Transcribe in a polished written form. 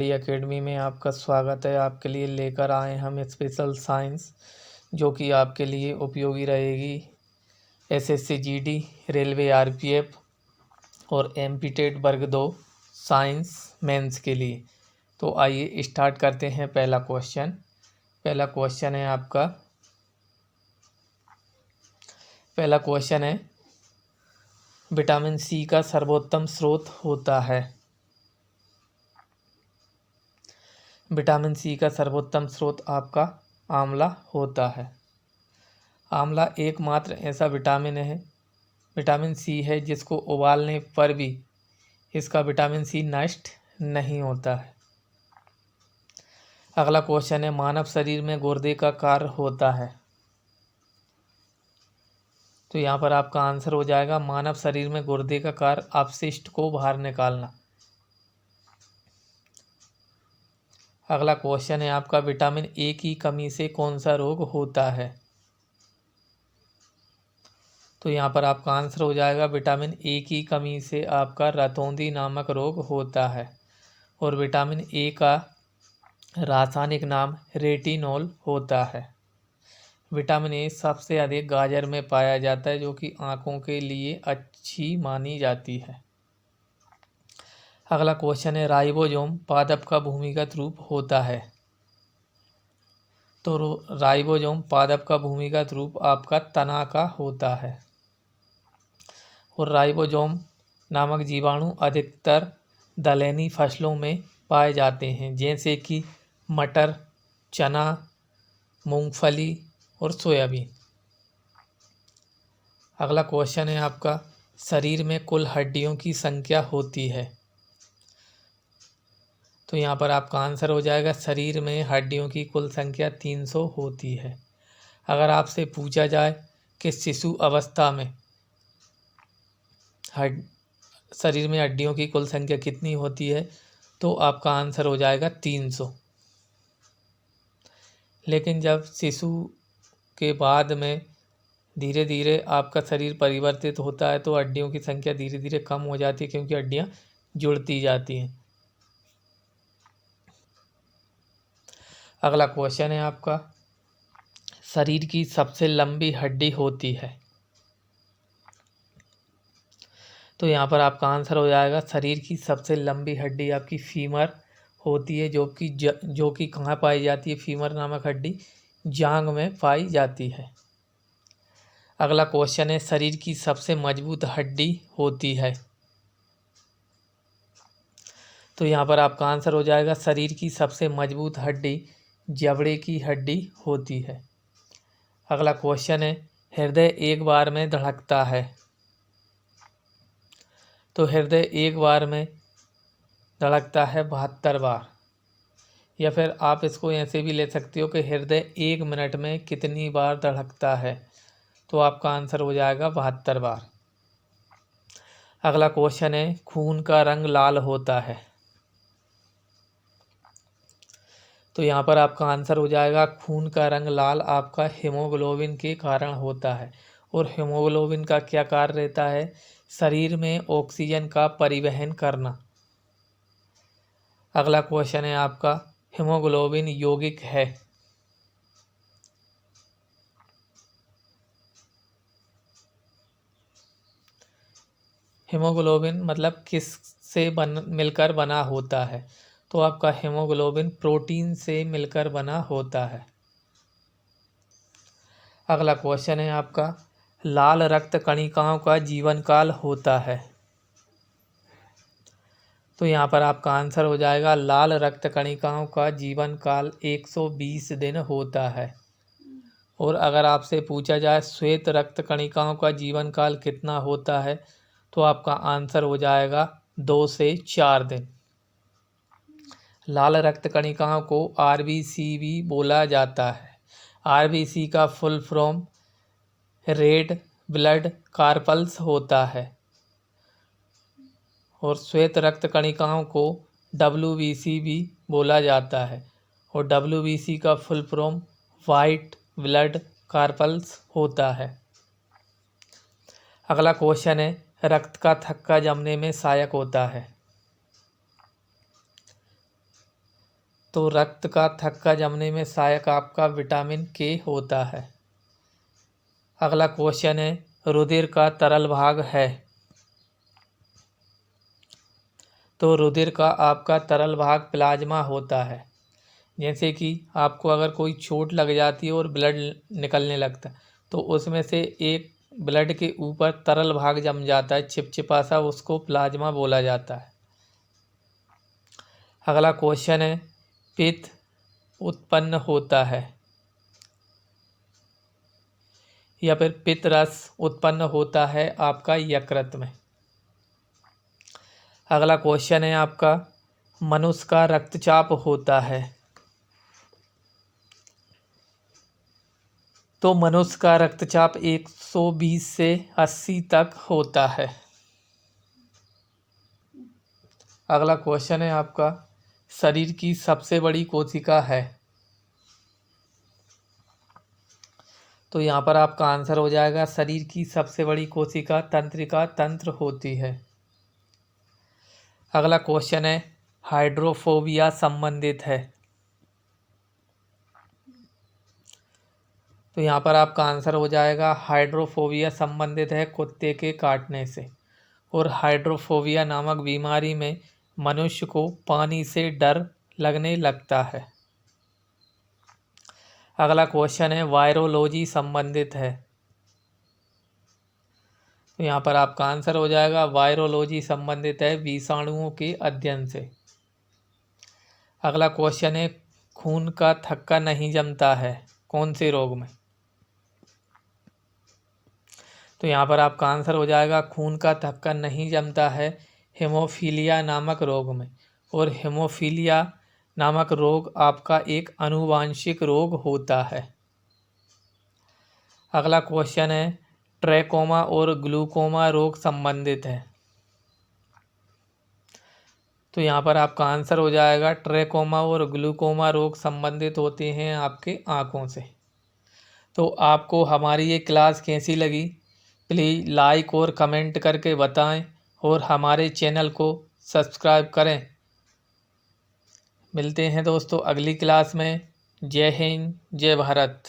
Academy में आपका स्वागत है। आपके लिए लेकर आए हम स्पेशल साइंस, जो कि आपके लिए उपयोगी रहेगी एसएससी जीडी, रेलवे आरपीएफ और एमपी वर्ग 2 साइंस मेंस के लिए। तो आइए स्टार्ट करते हैं। पहला क्वेश्चन है विटामिन सी का सर्वोत्तम स्रोत होता है। विटामिन सी का सर्वोत्तम स्रोत आपका आंवला होता है। आंवला एकमात्र ऐसा विटामिन सी है जिसको उबालने पर भी इसका विटामिन सी नष्ट नहीं होता है। अगला क्वेश्चन है मानव शरीर में गुर्दे का कार्य होता है। तो यहाँ पर आपका आंसर हो जाएगा मानव शरीर में गुर्दे का कार्य अपशिष्ट को बाहर निकालना। अगला क्वेश्चन है आपका विटामिन ए की कमी से कौन सा रोग होता है। तो यहाँ पर आपका आंसर हो जाएगा विटामिन ए की कमी से आपका रतौंधी नामक रोग होता है। और विटामिन ए का रासायनिक नाम रेटिनॉल होता है। विटामिन ए सबसे अधिक गाजर में पाया जाता है, जो कि आँखों के लिए अच्छी मानी जाती है। अगला क्वेश्चन है राइबोसोम पादप का भूमिगत रूप होता है। तो राइबोसोम पादप का भूमिगत रूप आपका तना का होता है। और राइबोसोम नामक जीवाणु अधिकतर दलहनी फसलों में पाए जाते हैं, जैसे कि मटर, चना, मूंगफली और सोयाबीन। अगला क्वेश्चन है आपका शरीर में कुल हड्डियों की संख्या होती है। तो यहाँ पर आपका आंसर हो जाएगा शरीर में हड्डियों की कुल संख्या 300 होती है। अगर आपसे पूछा जाए कि शिशु अवस्था में शरीर में हड्डियों की कुल संख्या कितनी होती है, तो आपका आंसर हो जाएगा 300। लेकिन जब शिशु के बाद में धीरे धीरे आपका शरीर परिवर्तित होता है तो हड्डियों की संख्या धीरे धीरे कम हो जाती है, क्योंकि हड्डियां जुड़ती जाती हैं। अगला क्वेश्चन है आपका शरीर की सबसे लंबी हड्डी होती है। तो यहाँ पर आपका आंसर हो जाएगा शरीर की सबसे लंबी हड्डी आपकी फीमर होती है, जो कि कहाँ पाई जाती है। फीमर नामक हड्डी जांघ में पाई जाती है। अगला क्वेश्चन है शरीर की सबसे मजबूत हड्डी होती है। तो यहाँ पर आपका आंसर हो जाएगा शरीर की सबसे मजबूत हड्डी जबड़े की हड्डी होती है। अगला क्वेश्चन है हृदय एक बार में धड़कता है। तो हृदय एक बार में धड़कता है 72 बार। या फिर आप इसको ऐसे भी ले सकते हो कि हृदय 1 मिनट में कितनी बार धड़कता है। तो आपका आंसर हो जाएगा 72 बार। अगला क्वेश्चन है खून का रंग लाल होता है। तो यहाँ पर आपका आंसर हो जाएगा खून का रंग लाल आपका हीमोग्लोबिन के कारण होता है। और हीमोग्लोबिन का क्या कार्य रहता है, शरीर में ऑक्सीजन का परिवहन करना। अगला क्वेश्चन है आपका हीमोग्लोबिन यौगिक है। हीमोग्लोबिन मतलब किससे मिलकर बना होता है। तो आपका हीमोग्लोबिन प्रोटीन से मिलकर बना होता है। अगला क्वेश्चन है आपका लाल रक्त कणिकाओं का जीवन काल होता है। तो यहाँ पर आपका आंसर हो जाएगा लाल रक्त कणिकाओं का जीवन काल 120 दिन होता है। और अगर आपसे पूछा जाए श्वेत रक्त कणिकाओं का जीवन काल कितना होता है, तो आपका आंसर हो जाएगा 2 से 4 दिन। लाल रक्त कणिकाओं को आरबीसी भी बोला जाता है। आरबीसी का full form red blood carpals होता है। और श्वेत रक्त कणिकाओं को डब्ल्यूबीसी भी बोला जाता है। और डब्ल्यूबीसी का full form white blood carpals होता है। अगला क्वेश्चन है रक्त का थक्का जमने में सहायक होता है। तो रक्त का थक्का जमने में सहायक आपका विटामिन के होता है। अगला क्वेश्चन है, रुधिर का तरल भाग है। तो रुधिर का आपका तरल भाग प्लाज्मा होता है। जैसे कि आपको अगर कोई चोट लग जाती है और ब्लड निकलने लगता है तो उसमें से एक ब्लड के ऊपर तरल भाग जम जाता है चिपचिपा सा, उसको प्लाज्मा बोला जाता है। अगला क्वेश्चन है, पित्त उत्पन्न होता है या फिर पित्त रस उत्पन्न होता है आपका यकृत में। अगला क्वेश्चन है आपका, मनुष्य का रक्तचाप होता है। तो मनुष्य का रक्तचाप 120 से 80 तक होता है। अगला क्वेश्चन है आपका, शरीर की सबसे बड़ी कोशिका है। तो यहाँ पर आपका आंसर हो जाएगा, शरीर की सबसे बड़ी कोशिका तंत्रिका तंत्र होती है। अगला क्वेश्चन है, हाइड्रोफोबिया संबंधित है। तो यहाँ पर आपका आंसर हो जाएगा, हाइड्रोफोबिया संबंधित है कुत्ते के काटने से। और हाइड्रोफोबिया नामक बीमारी में मनुष्य को पानी से डर लगने लगता है। अगला क्वेश्चन है, वायरोलॉजी संबंधित है। तो यहाँ पर आपका आंसर हो जाएगा, वायरोलॉजी संबंधित है विषाणुओं के अध्ययन से। अगला क्वेश्चन है, खून का थक्का नहीं जमता है कौन से रोग में। तो यहाँ पर आपका आंसर हो जाएगा, खून का थक्का नहीं जमता है हेमोफीलिया नामक रोग में। और हेमोफीलिया नामक रोग आपका एक आनुवांशिक रोग होता है। अगला क्वेश्चन है, ट्रैकोमा और ग्लूकोमा रोग संबंधित है। तो यहाँ पर आपका आंसर हो जाएगा, ट्रैकोमा और ग्लूकोमा रोग संबंधित होते हैं आपके आँखों से। तो आपको हमारी ये क्लास कैसी लगी, प्लीज़ लाइक और कमेंट करके बताएं और हमारे चैनल को सब्सक्राइब करें। मिलते हैं दोस्तों अगली क्लास में। जय हिंद, जय भारत।